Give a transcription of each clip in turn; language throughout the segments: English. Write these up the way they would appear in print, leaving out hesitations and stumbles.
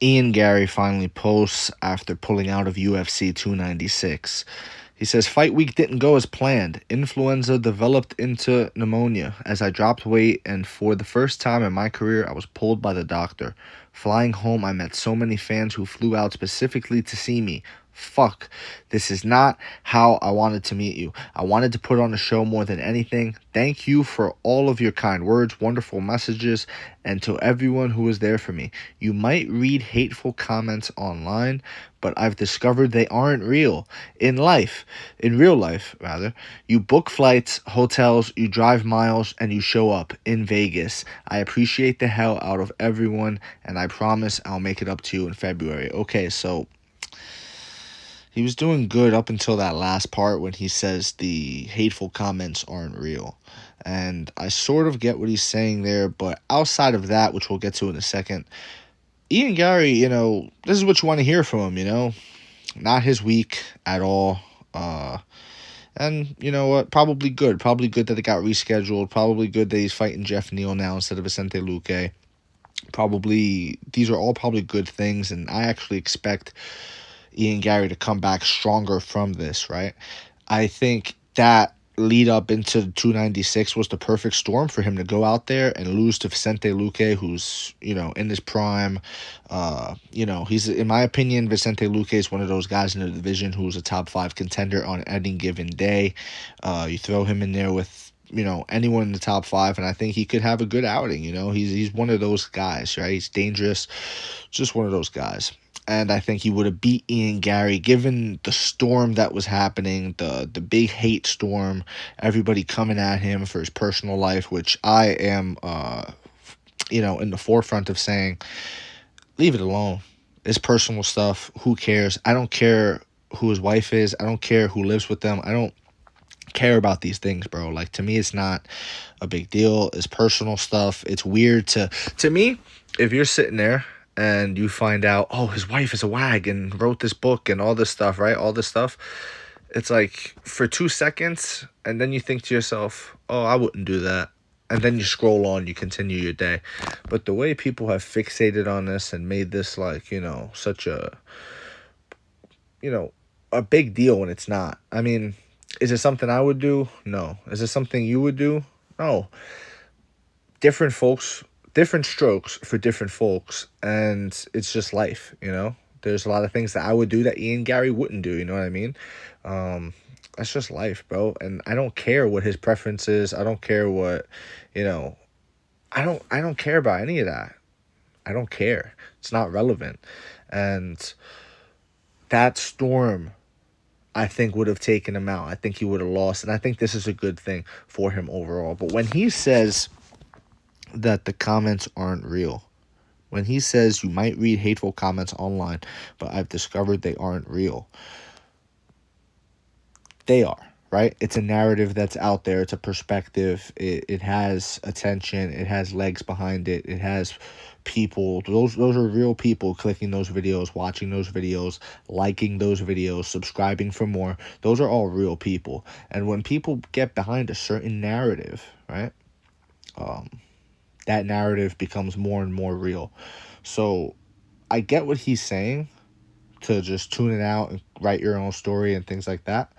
Ian Garry finally posts after pulling out of UFC 296. He says, Fight week didn't go as planned. Influenza developed into pneumonia as I dropped weight, and for the first time in my career, I was pulled by the doctor. Flying home, I met so many fans who flew out specifically to see me. Fuck. This is not how I wanted to meet you. I wanted to put on a show more than anything. Thank you for all of your kind words, wonderful messages, and to everyone who was there for me. You might read hateful comments online, but I've discovered they aren't real. In real life, rather, you book flights, hotels, you drive miles, and you show up in Vegas. I appreciate the hell out of everyone, and I promise I'll make it up to you in February. Okay, so he was doing good up until that last part when he says the hateful comments aren't real. And I sort of get what he's saying there, but outside of that, which we'll get to in a second, Ian Garry, this is what you want to hear from him. Not his week at all. And you know what? Probably good. Probably good that it got rescheduled. Probably good that he's fighting Jeff Neal now instead of Vicente Luque. These are all probably good things, and I actually expect Ian Garry to come back stronger from this, right? I think that lead up into 296 was the perfect storm for him to go out there and lose to Vicente Luque, who's, in his prime. He's, in my opinion, Vicente Luque is one of those guys in the division who's a top 5 contender on any given day. You throw him in there with, anyone in the top 5, and I think he could have a good outing. He's one of those guys, right? He's dangerous, just one of those guys. And I think he would have beat Ian Garry given the storm that was happening, the big hate storm, everybody coming at him for his personal life, which I am, in the forefront of saying, leave it alone. It's personal stuff. Who cares? I don't care who his wife is. I don't care who lives with them. I don't care about these things, bro. Like, to me, it's not a big deal. It's personal stuff. It's weird to me, if you're sitting there and you find out, oh, his wife is a wag and wrote this book and all this stuff, right? All this stuff. It's like for 2 seconds, and then you think to yourself, oh, I wouldn't do that. And then you scroll on, you continue your day. But the way people have fixated on this and made this like, such a big deal when it's not. I mean, is it something I would do? No. Is it something you would do? No. Different folks, different strokes for different folks, and it's just life. There's a lot of things that I would do that Ian Garry wouldn't do. You know what I mean? That's just life, bro. And I don't care what his preference is. I don't care what, I don't care about any of that. I don't care. It's not relevant. And that storm, I think, would have taken him out. I think he would have lost, and I think this is a good thing for him overall. But when he says that the comments aren't real, when he says you might read hateful comments online, but I've discovered they aren't real, they are, right? It's a narrative that's out there. It's a perspective. It has attention. It has legs behind it. It has people. Those are real people clicking those videos, watching those videos, liking those videos, subscribing for more. Those are all real people. And when people get behind a certain narrative, right, that narrative becomes more and more real. So I get what he's saying, to just tune it out and write your own story and things like that.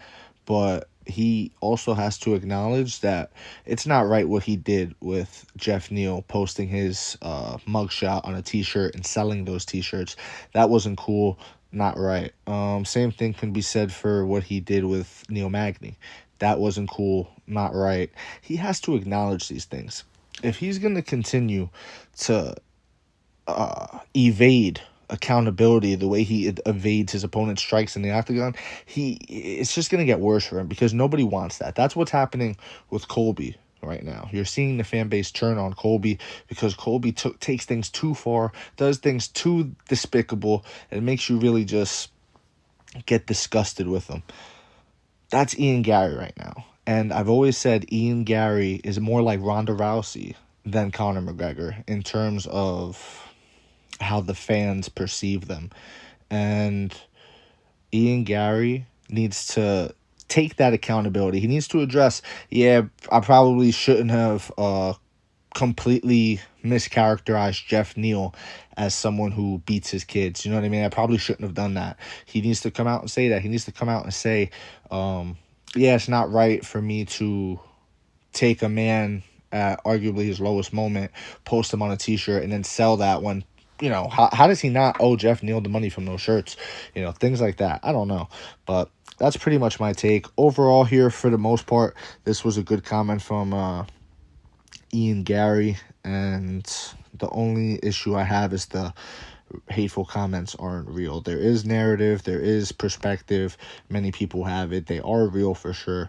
But he also has to acknowledge that it's not right what he did with Jeff Neal posting his mugshot on a t-shirt and selling those t-shirts. That wasn't cool. Not right. Same thing can be said for what he did with Neil Magny. That wasn't cool. Not right. He has to acknowledge these things. If he's going to continue to evade accountability the way he evades his opponent's strikes in the octagon, it's just going to get worse for him, because nobody wants that. That's what's happening with Colby right now. You're seeing the fan base turn on Colby because Colby takes things too far, does things too despicable, and it makes you really just get disgusted with him. That's Ian Garry right now. And I've always said Ian Garry is more like Ronda Rousey than Conor McGregor in terms of how the fans perceive them. And Ian Garry needs to take that accountability. He needs to address, I probably shouldn't have completely mischaracterized Jeff Neal as someone who beats his kids. You know what I mean? I probably shouldn't have done that. He needs to come out and say that. He needs to come out and say, yeah, it's not right for me to take a man at arguably his lowest moment, post him on a t-shirt, and then sell that when, how does he not owe Jeff Neal the money from those shirts? Things like that. I don't know. But that's pretty much my take. Overall here, for the most part, this was a good comment from Garry, and the only issue I have is the hateful comments aren't real. There is narrative, there is perspective. Many people have it. They are real for sure.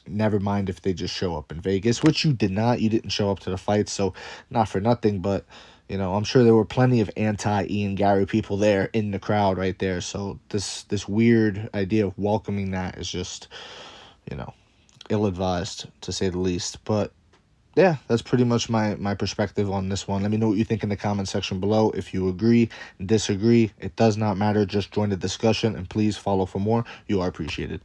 Never mind if they just show up in Vegas, which you did not. You didn't show up to the fight, so not for nothing. But I'm sure there were plenty of anti-Ian Garry people there in the crowd right there. So this weird idea of welcoming that is just ill-advised, to say the least. But yeah, that's pretty much my perspective on this one. Let me know what you think in the comment section below. If you agree, disagree, it does not matter. Just join the discussion, and please follow for more. You are appreciated.